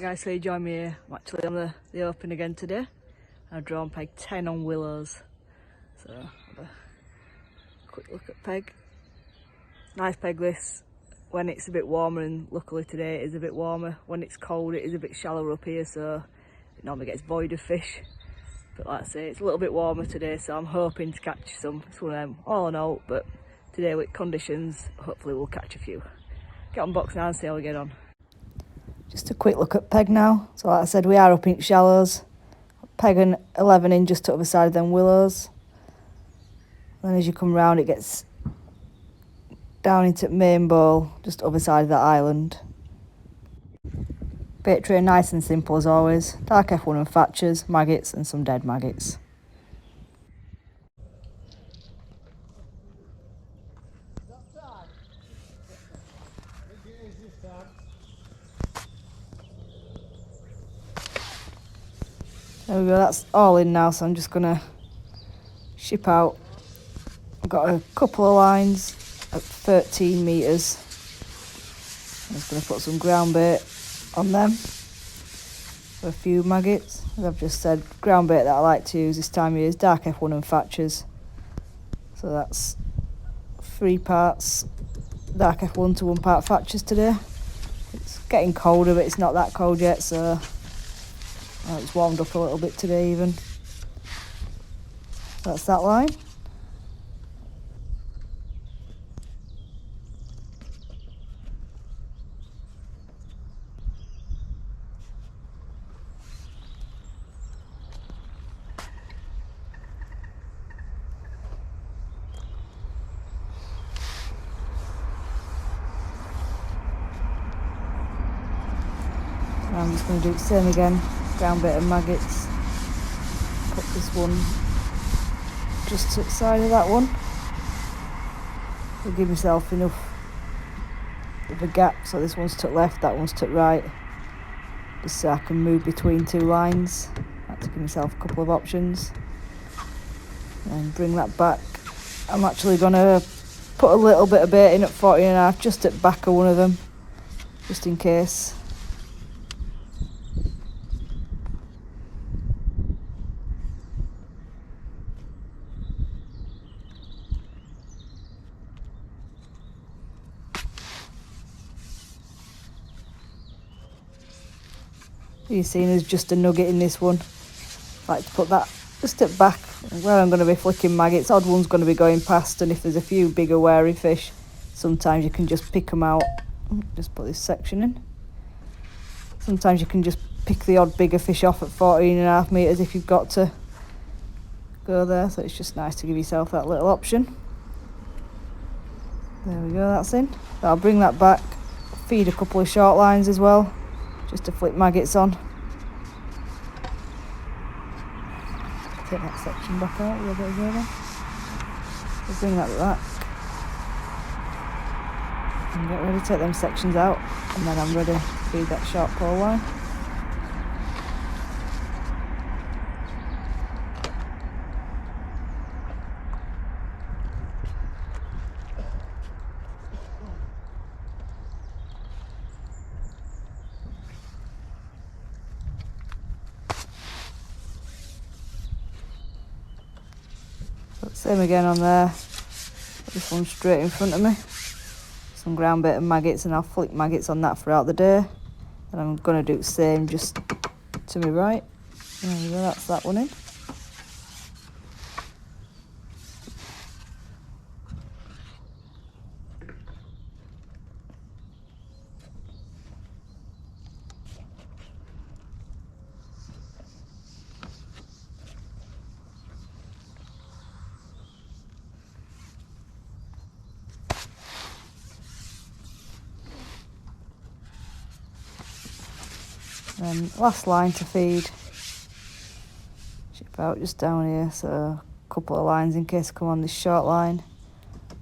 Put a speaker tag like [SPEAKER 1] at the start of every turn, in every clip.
[SPEAKER 1] guys, so you join me here. I'm actually on the open again today. I've drawn peg 10 on Willows. So have a quick look at peg. Nice peg this when it's a bit warmer, and luckily today it is a bit warmer. When it's cold it is a bit shallower up here, so it normally gets void of fish. But like I say, it's a little bit warmer today, so I'm hoping to catch some. It's one of them all in all, but today with conditions, hopefully we'll catch a few. Get on box now and see how we get on. Just a quick look at peg now. So like I said, we are up in shallows. Peg an 11 in just to the other side of them willows. Then as you come round, it gets down into the main bowl, just other side of that island. Bait tray nice and simple as always. Dark F1 and fatchers, maggots and some dead maggots. There we go, that's all in now, so I'm just gonna ship out. I've got a couple of lines at 13 metres. I'm just gonna put some ground bait on them for a few maggots. As I've just said, ground bait that I like to use this time of year is Dark F1 and fatchers. So that's 3 parts Dark F1 to 1 part fatchers today. It's getting colder, but it's not that cold yet, so it's warmed up a little bit today even. That's that line. I'm just going to do the same again, ground bait and maggots. Put this one just to the side of that one. I'll give myself enough of a gap, so this one's to the left, that one's to the right, just so I can move between 2 lines. I have to give myself a couple of options and bring that back. I'm actually going to put a little bit of bait in at 14.5 just at the back of one of them, just in case. You've seen there's just a nugget in this one. I like to put that just at back where I'm going to be flicking maggots. Odd one's going to be going past, and if there's a few bigger wary fish, sometimes you can just pick them out. Just put this section in. Sometimes you can just pick the odd bigger fish off at 14.5 metres if you've got to go there. So it's just nice to give yourself that little option. There we go, that's in. So I'll bring that back, feed a couple of short lines as well, just to flick maggots on. Take that section back out with a bit of go there. We'll bring that back. And get ready to take them sections out, and then I'm ready to feed that short pole line. Same again on there. Put this one straight in front of me. Some ground bait and maggots, and I'll flick maggots on that throughout the day. And I'm going to do the same just to my right. There we go, that's that one in. And last line to feed. Ship out just down here, so a couple of lines in case I come on this short line.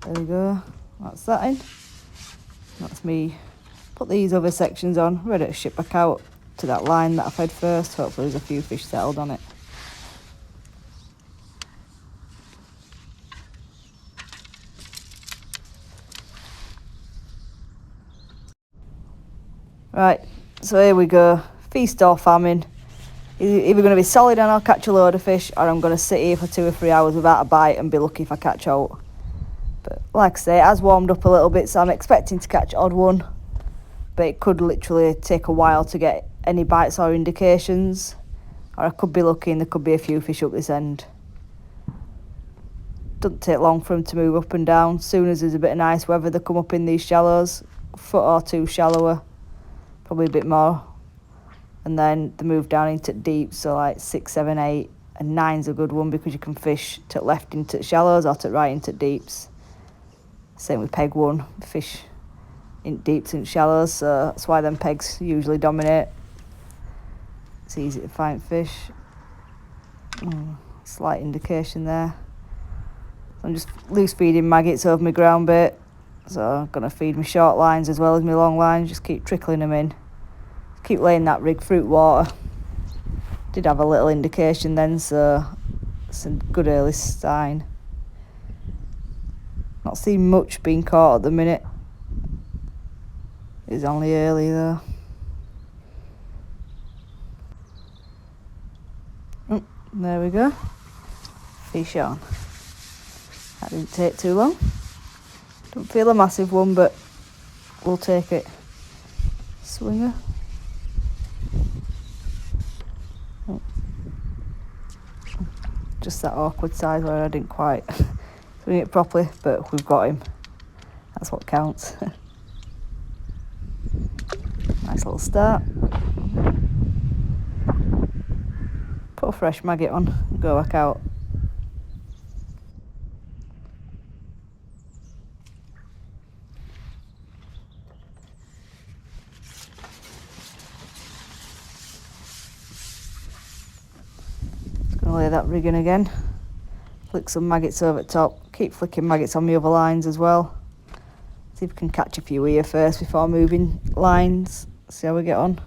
[SPEAKER 1] There we go, that's that in. That's me. Put these other sections on, ready to ship back out to that line that I fed first. Hopefully there's a few fish settled on it. Right, so here we go. feast or famine. Either going to be solid and I'll catch a load of fish, or I'm going to sit here for 2 or 3 hours without a bite and be lucky if I catch out. But like I say, it has warmed up a little bit, so I'm expecting to catch odd one. But it could literally take a while to get any bites or indications. Or I could be lucky and there could be a few fish up this end. Doesn't take long for them to move up and down. As soon as there's a bit of nice weather, they come up in these shallows, a foot or two shallower, probably a bit more. And then they move down into deep, so like 6, 7, 8, and 9's a good one because you can fish to the left into shallows or to the right into deeps. Same with peg 1, fish in deeps and shallows, so that's why them pegs usually dominate. It's easy to find fish. Slight indication there. I'm just loose feeding maggots over my ground bait, so I'm going to feed my short lines as well as my long lines, just keep trickling them in. Keep laying that rig fruit water. Did have a little indication then, so it's a good early sign. Not seeing much being caught at the minute. It's only early though. There we go. Fish on. That didn't take too long. Don't feel a massive one, but we'll take it. Swinger. Just that awkward size where I didn't quite swing it properly, but we've got him. That's what counts. Nice little start. Put a fresh maggot on and go back out. Lay that rig in again, flick some maggots over the top, keep flicking maggots on the other lines as well. See if we can catch a few here first before moving lines, see how we get on.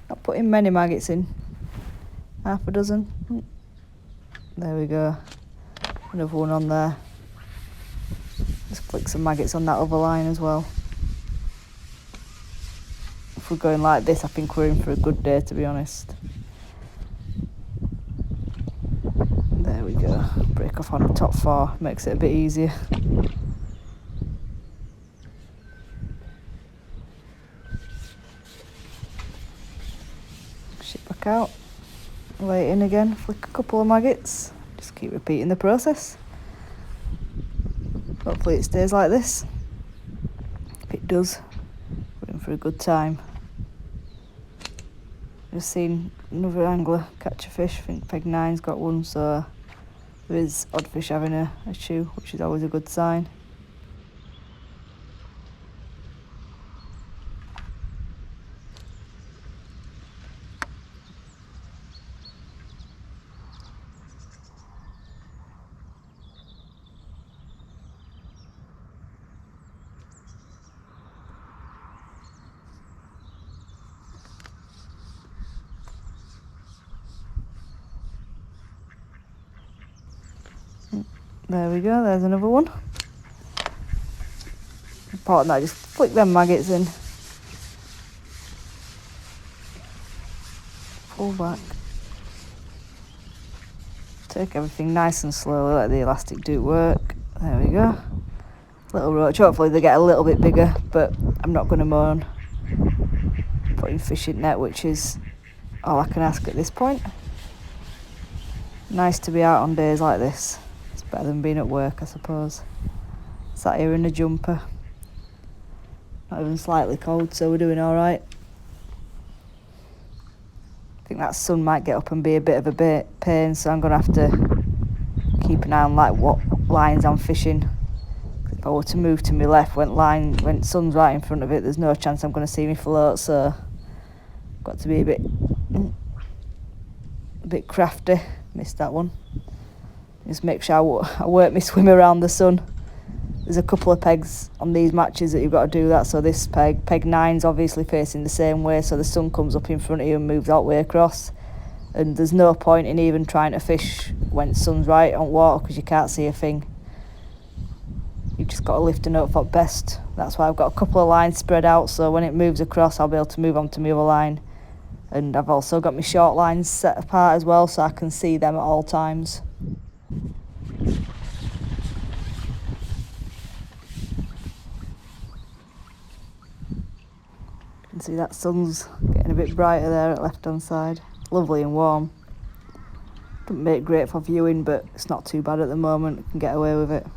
[SPEAKER 1] Not putting many maggots in, half a dozen. There we go, another one on there. Just flick some maggots on that other line as well. If we're going like this, I think we're in for a good day, to be honest. There we go. Break off on the top 4, makes it a bit easier. Ship back out. Lay it in again, flick a couple of maggots. Just keep repeating the process. Hopefully it stays like this. If it does, we're in for a good time. Just seen another angler catch a fish. I think peg 9's got one, so there is odd fish having a chew, which is always a good sign. There we go, there's another one. Important that I just flick them maggots in. Pull back. Take everything nice and slowly, let the elastic do work. There we go. Little roach, hopefully they get a little bit bigger, but I'm not going to moan. Putting fish in net, which is all I can ask at this point. Nice to be out on days like this. Better than being at work, I suppose. Sat here in a jumper. Not even slightly cold, so we're doing alright. I think that sun might get up and be a bit of a pain, so I'm going to have to keep an eye on like what lines I'm fishing. If I were to move to my left when sun's right in front of it, there's no chance I'm going to see me float, so I've got to be a bit crafty. Missed that one. Just make sure I work my swim around the sun. There's a couple of pegs on these matches that you've got to do that. So this peg 9's obviously facing the same way, so the sun comes up in front of you and moves that way across. And there's no point in even trying to fish when the sun's right on water because you can't see a thing. You've just got to lift and hope for best. That's why I've got a couple of lines spread out, so when it moves across I'll be able to move on to my other line. And I've also got my short lines set apart as well, so I can see them at all times. You can see that sun's getting a bit brighter there at left hand side. Lovely and warm. Doesn't make great for viewing, but it's not too bad at the moment. You can get away with it.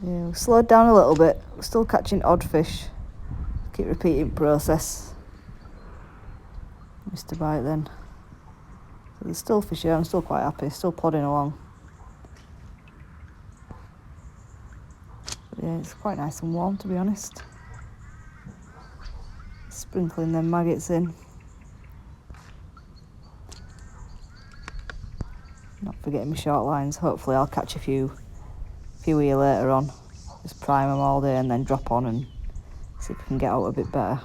[SPEAKER 1] Yeah, we've slowed down a little bit. We're still catching odd fish. Keep repeating process. Missed a bite then. So there's still fish here. I'm still quite happy. Still plodding along. But yeah, it's quite nice and warm, to be honest. Sprinkling them maggots in. Not forgetting my short lines. Hopefully I'll catch a few here later on. Just prime them all day and then drop on and see if we can get out a bit better.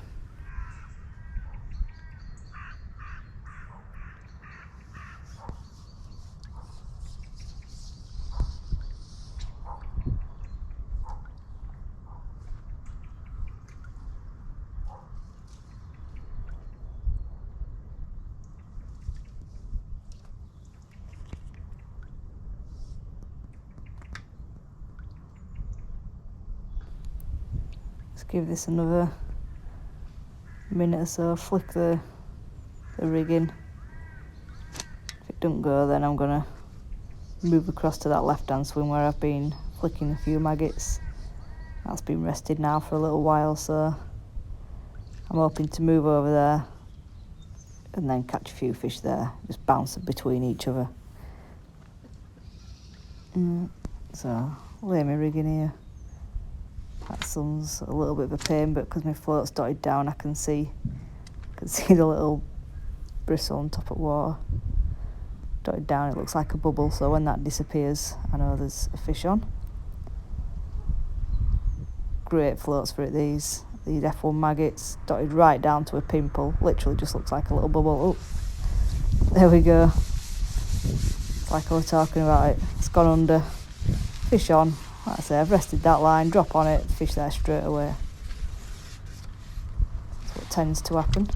[SPEAKER 1] Let's give this another minute or so, flick the rig in. If it doesn't go, then I'm going to move across to that left hand swing where I've been flicking a few maggots. That's been rested now for a little while, so I'm hoping to move over there and then catch a few fish there, just bouncing between each other. So lay my rig in here. That sun's a little bit of a pain, but because my float's dotted down, I can see the little bristle on top of water. Dotted down, it looks like a bubble, so when that disappears, I know there's a fish on. Great floats for it, these F1 maggots, dotted right down to a pimple. Literally just looks like a little bubble. Oh, there we go. It's like I was talking about it. It's gone under. Fish on. Like I say, I've rested that line, drop on it, fish there straight away. That's what tends to happen.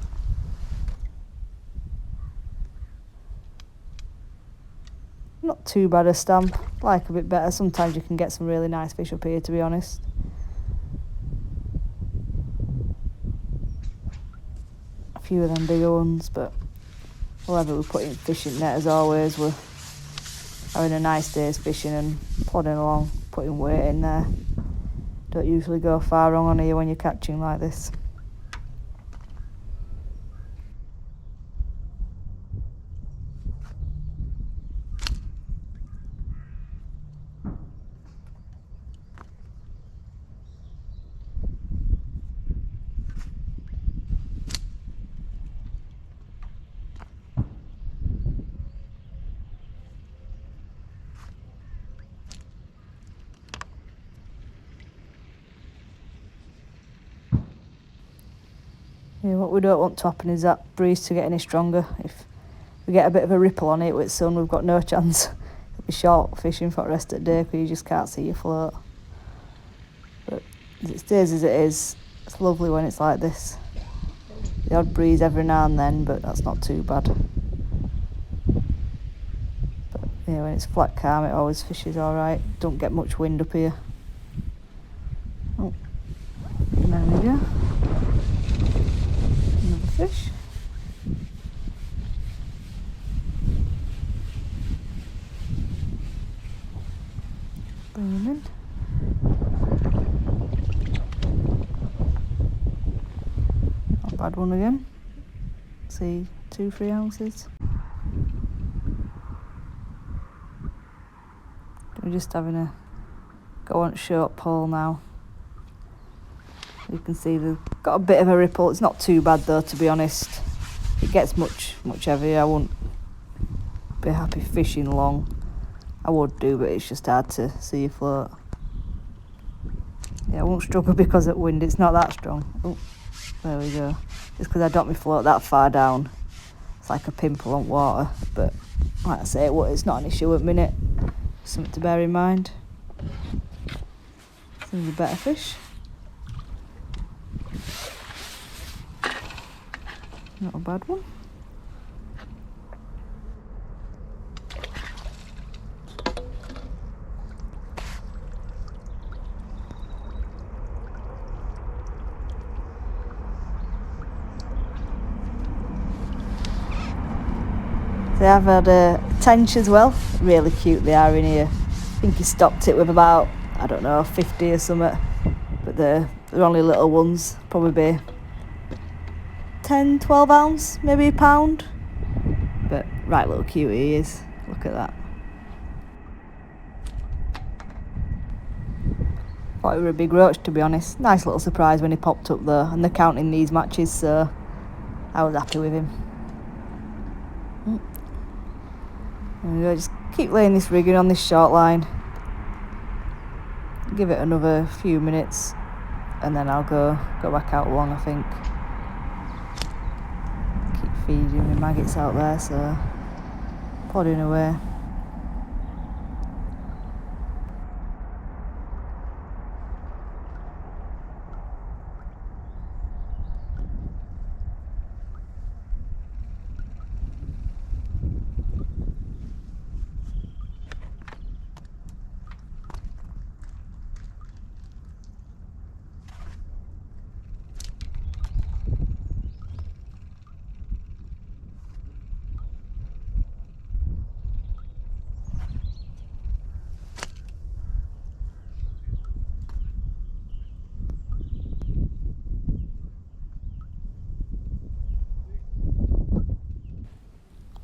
[SPEAKER 1] Not too bad a stamp, like a bit better. Sometimes you can get some really nice fish up here, to be honest. A few of them bigger ones, but whatever we put in fishing net, as always, we're having a nice day's fishing and plodding along, putting weight in there. Don't usually go far wrong on here when you're catching like this. Yeah, what we don't want to happen is that breeze to get any stronger. If we get a bit of a ripple on it with sun, we've got no chance. It'll be short fishing for the rest of the day because you just can't see your float. But as it stays as it is, it's lovely when it's like this. The odd breeze every now and then, but that's not too bad. But yeah, when it's flat calm, it always fishes alright. Don't get much wind up here. Oh, and there we go. Fish. Bring him in. Not a bad one again. See, 2-3 ounces. We're just having a go on short pole now. You can see they've got a bit of a ripple. It's not too bad though, to be honest. If it gets much heavier, I wouldn't be happy fishing long. I would do, but it's just hard to see you float. Yeah, I won't struggle because of wind. It's not that strong. Oh, there we go. Just because I dropped my float that far down, it's like a pimple on water. But like I say, it's not an issue at the minute. Something to bear in mind. There's a better fish. Not a bad one. They have had a tench as well. Really cute they are in here. I think he stocked it with about, I don't know, 50 or something. But they're only little ones. Probably be 10, 12 ounce, maybe a pound. But right little cutie he is. Look at that. Thought he were a big roach, to be honest. Nice little surprise when he popped up there. And they're counting these matches, so I was happy with him. There we go, just keep laying this rigging on this short line. Give it another few minutes and then I'll go back out long, I think. Keep feeding the maggots out there, so plodding away.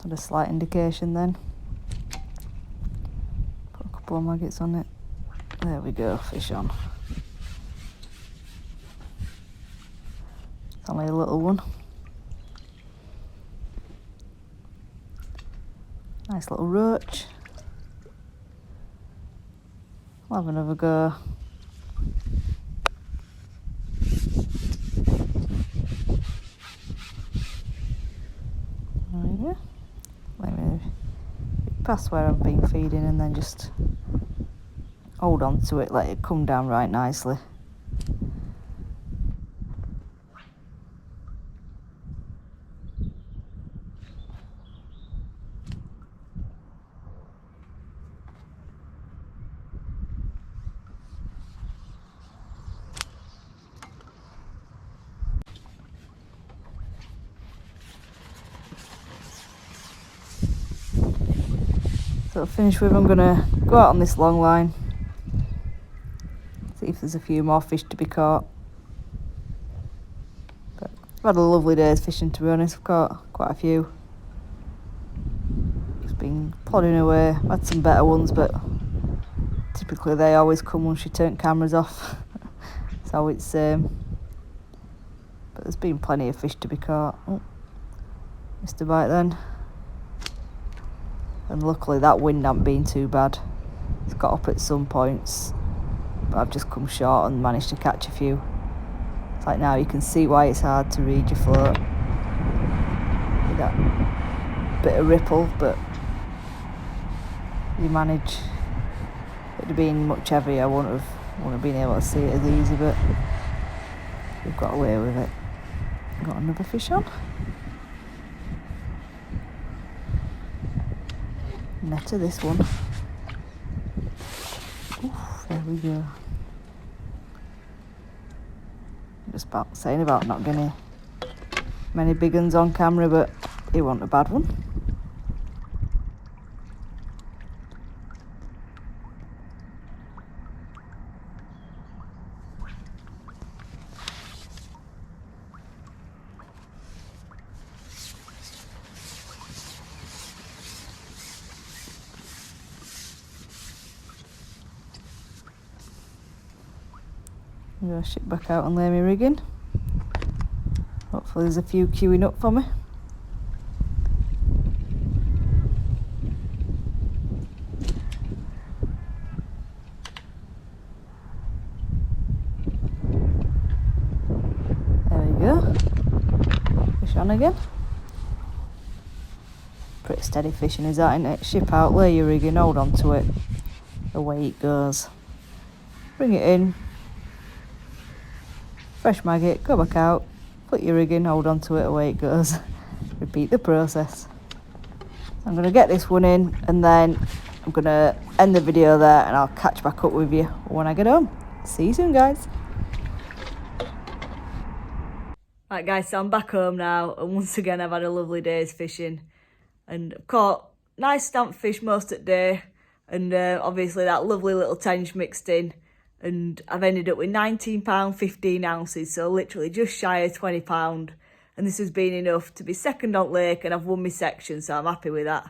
[SPEAKER 1] Had a slight indication then. Put a couple of maggots on it. There we go, fish on. It's only a little one. Nice little roach. I'll have another go. There we go. Maybe past where I've been feeding and then just hold on to it, let it come down right nicely. So finish with, I'm going to go out on this long line, see if there's a few more fish to be caught. But I've had a lovely day's fishing, to be honest. I've caught quite a few. Just been plodding away. I've had some better ones, but typically they always come once you turn cameras off. So it's but there's been plenty of fish to be caught. Oh, missed a bite then. And luckily that wind hasn't been too bad. It's got up at some points, but I've just come short and managed to catch a few. It's like now you can see why it's hard to read your float. With that bit of ripple, but you manage. If it had been much heavier, I wouldn't have been able to see it as easy, but we've got away with it. Got another fish on. Netter this one. Oof, there we go. Just about saying about not getting many big ones on camera, but it wasn't a bad one. I'm going to ship back out and lay me rigging. Hopefully there's a few queuing up for me. There we go. Fish on again. Pretty steady fishing is that, isn't it? Ship out, lay your rigging, hold on to it. Away it goes. Bring it in. fresh maggot, go back out, put your rig in, hold on to it, away it goes. Repeat the process. I'm going to get this one in and then I'm going to end the video there and I'll catch back up with you when I get home. See you soon, guys. Right guys, so I'm back home now and once again I've had a lovely day's fishing and I've caught nice stamp fish most of the day and obviously that lovely little tench mixed in, and I've ended up with £19, 15 ounces, so literally just shy of £20. And this has been enough to be second on lake and I've won my section, so I'm happy with that.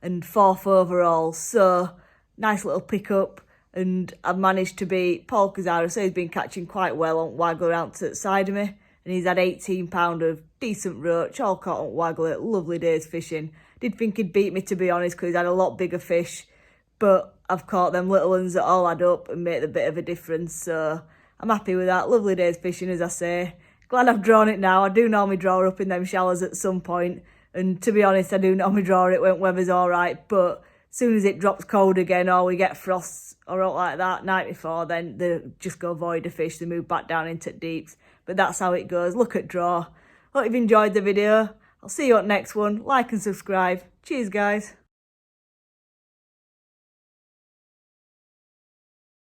[SPEAKER 1] And fourth overall, so nice little pickup. And I've managed to beat Paul Cazzaro, so he's been catching quite well on Waggler out to the side of me. And he's had £18 of decent roach, all caught on Waggler, lovely day's fishing. Did think he'd beat me, to be honest, because he's had a lot bigger fish. But I've caught them little ones that all add up and make a bit of a difference. So I'm happy with that. Lovely day's fishing, as I say. Glad I've drawn it now. I do normally draw up in them shallows at some point. And to be honest, I do normally draw it when weather's all right. But as soon as it drops cold again or we get frosts or out like that night before, then they just go void of fish. They move back down into deeps. But that's how it goes. Look at draw. Hope you've enjoyed the video. I'll see you on the next one. Like and subscribe. Cheers, guys.